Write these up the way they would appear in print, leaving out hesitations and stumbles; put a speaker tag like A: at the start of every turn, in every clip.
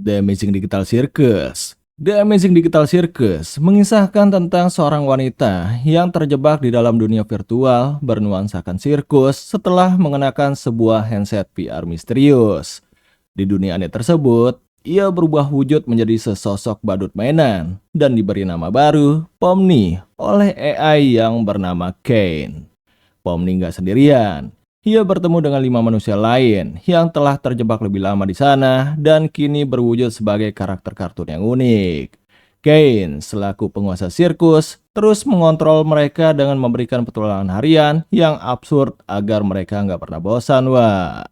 A: The Amazing Digital Circus. The Amazing Digital Circus mengisahkan tentang seorang wanita yang terjebak di dalam dunia virtual bernuansakan sirkus setelah mengenakan sebuah handset VR misterius. Di dunia aneh tersebut, ia berubah wujud menjadi sesosok badut mainan dan diberi nama baru, Pomni, oleh AI yang bernama Kane. Pomni nggak sendirian. Ia bertemu dengan 5 manusia lain yang telah terjebak lebih lama di sana dan kini berwujud sebagai karakter kartun yang unik. Kane, selaku penguasa sirkus, terus mengontrol mereka dengan memberikan petualangan harian yang absurd agar mereka nggak pernah bosan, wah.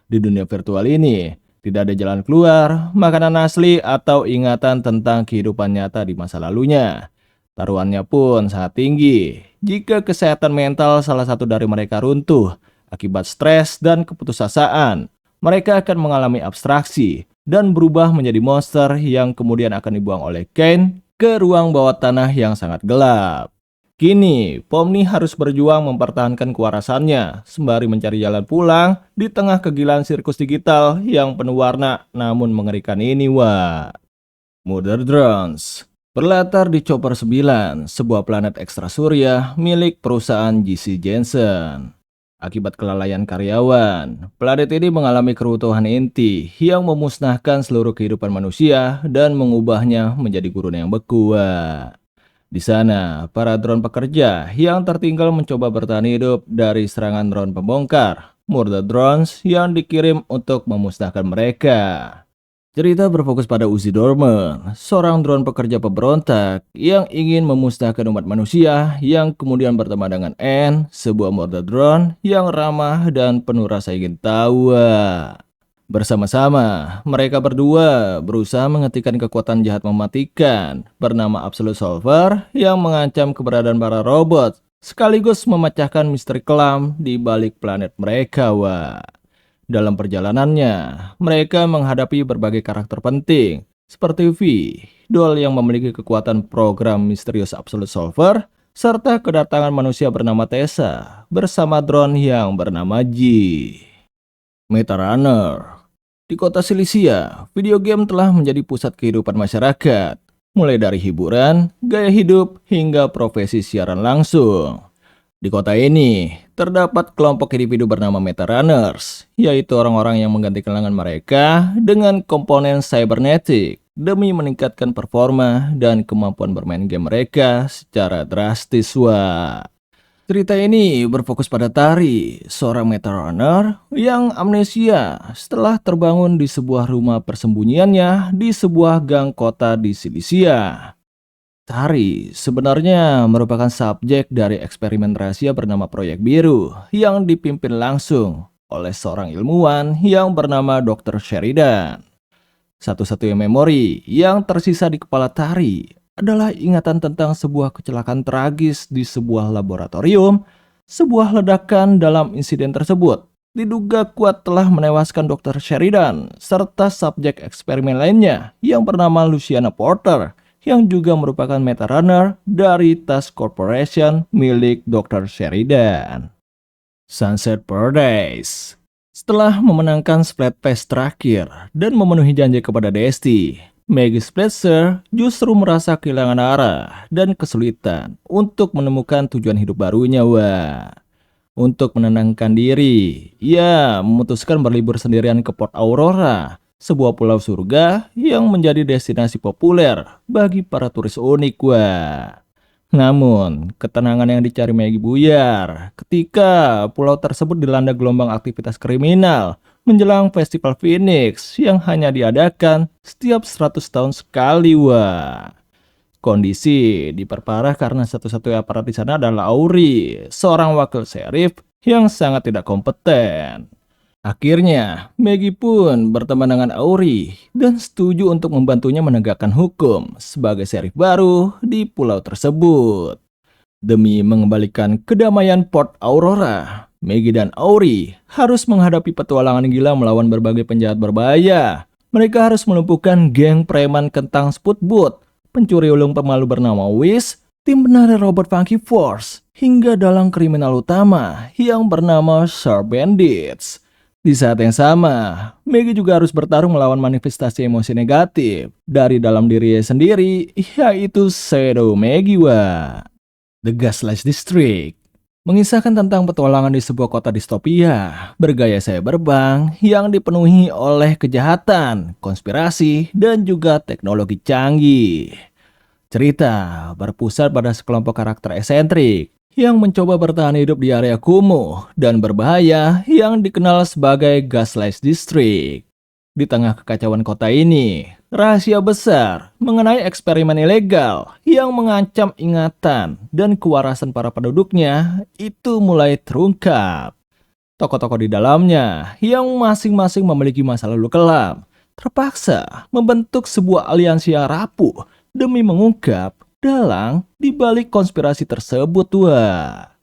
A: Di dunia virtual ini, tidak ada jalan keluar, makanan asli, atau ingatan tentang kehidupan nyata di masa lalunya. Taruhannya pun sangat tinggi. Jika kesehatan mental salah satu dari mereka runtuh, akibat stres dan keputusasaan, mereka akan mengalami abstraksi dan berubah menjadi monster yang kemudian akan dibuang oleh Kane ke ruang bawah tanah yang sangat gelap. Kini, Pomni harus berjuang mempertahankan kewarasannya sembari mencari jalan pulang di tengah kegilaan sirkus digital yang penuh warna namun mengerikan ini, wah. Mother Drones berlatar di Chopper 9, sebuah planet ekstra surya milik perusahaan GC Jensen. Akibat kelalaian karyawan, planet ini mengalami keruntuhan inti yang memusnahkan seluruh kehidupan manusia dan mengubahnya menjadi gurun yang beku. Di sana, para drone pekerja yang tertinggal mencoba bertahan hidup dari serangan drone pembongkar, Murder Drones yang dikirim untuk memusnahkan mereka. Cerita berfokus pada Uzi Dorman, seorang drone pekerja pemberontak yang ingin memusnahkan umat manusia yang kemudian berteman dengan Anne, sebuah murder drone yang ramah dan penuh rasa ingin tahu. Bersama-sama, mereka berdua berusaha menghentikan kekuatan jahat mematikan bernama Absolute Solver yang mengancam keberadaan para robot sekaligus memecahkan misteri kelam di balik planet mereka, wah. Dalam perjalanannya, mereka menghadapi berbagai karakter penting, seperti V, doll yang memiliki kekuatan program misterius Absolute Solver, serta kedatangan manusia bernama Tessa, bersama drone yang bernama G. Meta Runner. Di kota Silisia, video game telah menjadi pusat kehidupan masyarakat, mulai dari hiburan, gaya hidup, hingga profesi siaran langsung. Di kota ini, terdapat kelompok individu bernama Meta Runners, yaitu orang-orang yang menggantikan lengan mereka dengan komponen cybernetic demi meningkatkan performa dan kemampuan bermain game mereka secara drastis, wah. Cerita ini berfokus pada Tari, seorang Meta Runner yang amnesia setelah terbangun di sebuah rumah persembunyiannya di sebuah gang kota di Silisia. Tari sebenarnya merupakan subjek dari eksperimen rahasia bernama Proyek Biru yang dipimpin langsung oleh seorang ilmuwan yang bernama Dr. Sheridan. Satu-satunya memori yang tersisa di kepala Tari adalah ingatan tentang sebuah kecelakaan tragis di sebuah laboratorium. Sebuah ledakan dalam insiden tersebut diduga kuat telah menewaskan Dr. Sheridan serta subjek eksperimen lainnya yang bernama Luciana Porter, yang juga merupakan Meta Runner dari Task Corporation milik Dr. Sheridan. Sunset Paradise. Setelah memenangkan Splatfest terakhir dan memenuhi janji kepada Desti, Maggie Splatzer justru merasa kehilangan arah dan kesulitan untuk menemukan tujuan hidup barunya, wah. Untuk menenangkan diri, ia memutuskan berlibur sendirian ke Port Aurora, sebuah pulau surga yang menjadi destinasi populer bagi para turis unik, wah. Namun, ketenangan yang dicari Maggie buyar ketika pulau tersebut dilanda gelombang aktivitas kriminal menjelang Festival Phoenix yang hanya diadakan setiap 100 tahun sekali, wah. Kondisi diperparah karena satu-satunya aparat di sana adalah Auri, seorang wakil sheriff yang sangat tidak kompeten. Akhirnya, Maggie pun berteman dengan Auri dan setuju untuk membantunya menegakkan hukum sebagai sheriff baru di pulau tersebut. Demi mengembalikan kedamaian Port Aurora, Maggie dan Auri harus menghadapi petualangan gila melawan berbagai penjahat berbahaya. Mereka harus melumpuhkan geng preman kentang Sputboot, pencuri ulung pemalu bernama Wiz, tim penari robot Funky Force, hingga dalang kriminal utama yang bernama Sharp Bandits. Di saat yang sama, Maggie juga harus bertarung melawan manifestasi emosi negatif dari dalam dirinya sendiri, yaitu Shadow Megiwa. The Gaslight District mengisahkan tentang petualangan di sebuah kota distopia bergaya cyberpunk yang dipenuhi oleh kejahatan, konspirasi, dan juga teknologi canggih. Cerita berpusat pada sekelompok karakter eksentrik yang mencoba bertahan hidup di area kumuh dan berbahaya yang dikenal sebagai Gaslight District. Di tengah kekacauan kota ini, rahasia besar mengenai eksperimen ilegal yang mengancam ingatan dan kewarasan para penduduknya itu mulai terungkap. Tokoh-tokoh di dalamnya yang masing-masing memiliki masa lalu kelam terpaksa membentuk sebuah aliansi yang rapuh demi mengungkap dalang di balik konspirasi tersebut. Wah.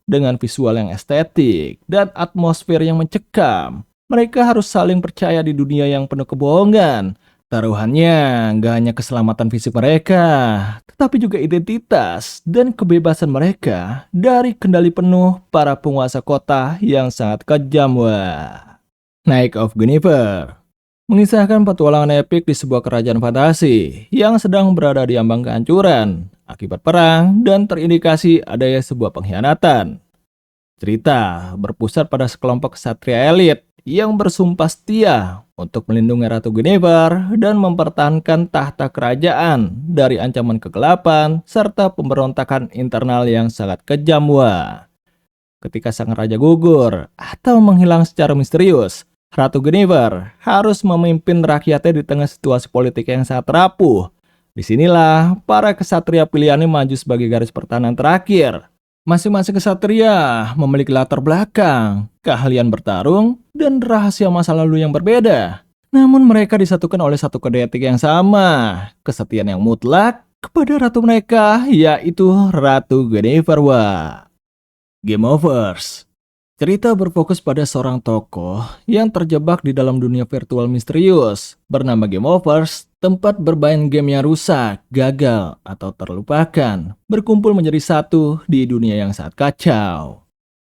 A: Dengan visual yang estetik dan atmosfer yang mencekam, mereka harus saling percaya di dunia yang penuh kebohongan. Taruhannya nggak hanya keselamatan fisik mereka, tetapi juga identitas dan kebebasan mereka dari kendali penuh para penguasa kota yang sangat kejam. Wah. Night of Guinevere mengisahkan petualangan epik di sebuah kerajaan fantasi yang sedang berada di ambang kehancuran akibat perang dan terindikasi adanya sebuah pengkhianatan. Cerita berpusat pada sekelompok ksatria elit yang bersumpah setia untuk melindungi Ratu Guinevere dan mempertahankan tahta kerajaan dari ancaman kegelapan serta pemberontakan internal yang sangat kejam. Wah. Ketika sang raja gugur atau menghilang secara misterius, Ratu Guinevere harus memimpin rakyatnya di tengah situasi politik yang sangat rapuh. Disinilah para kesatria pilihannya maju sebagai garis pertahanan terakhir. Masing-masing kesatria memiliki latar belakang, keahlian bertarung, dan rahasia masa lalu yang berbeda. Namun mereka disatukan oleh satu kode etik yang sama, kesetiaan yang mutlak kepada ratu mereka, yaitu Ratu Guinevere. Wah. Game Overs. Cerita berfokus pada seorang tokoh yang terjebak di dalam dunia virtual misterius bernama Game Overs, tempat bermain game yang rusak, gagal, atau terlupakan, berkumpul menjadi satu di dunia yang sangat kacau.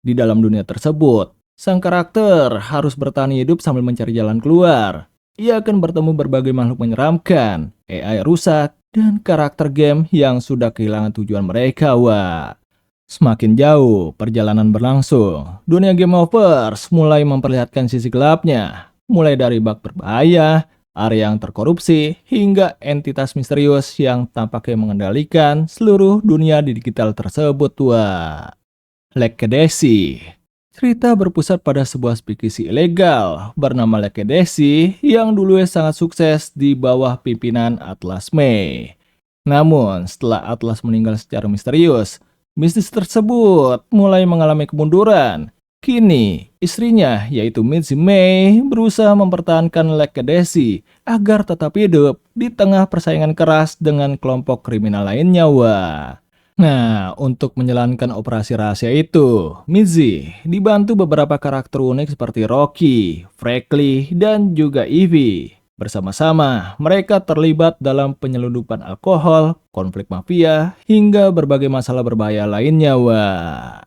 A: Di dalam dunia tersebut, sang karakter harus bertahan hidup sambil mencari jalan keluar. Ia akan bertemu berbagai makhluk menyeramkan, AI rusak, dan karakter game yang sudah kehilangan tujuan mereka. Wah. Semakin jauh perjalanan berlangsung, dunia Game Overs mulai memperlihatkan sisi gelapnya, mulai dari bug berbahaya, area yang terkorupsi, hingga entitas misterius yang tampaknya mengendalikan seluruh dunia di digital tersebut. Wah. Legacy. Cerita berpusat pada sebuah spikisi ilegal bernama Legacy yang dulunya sangat sukses di bawah pimpinan Atlas May. Namun, setelah Atlas meninggal secara misterius, bisnis tersebut mulai mengalami kemunduran. Kini, istrinya yaitu Mitzi May berusaha mempertahankan Legacy agar tetap hidup di tengah persaingan keras dengan kelompok kriminal lainnya. Wah. Nah, untuk menjalankan operasi rahasia itu, Mitzi dibantu beberapa karakter unik seperti Rocky, Franklin, dan juga Evie. Bersama-sama, mereka terlibat dalam penyelundupan alkohol, konflik mafia, hingga berbagai masalah berbahaya lainnya. Wah.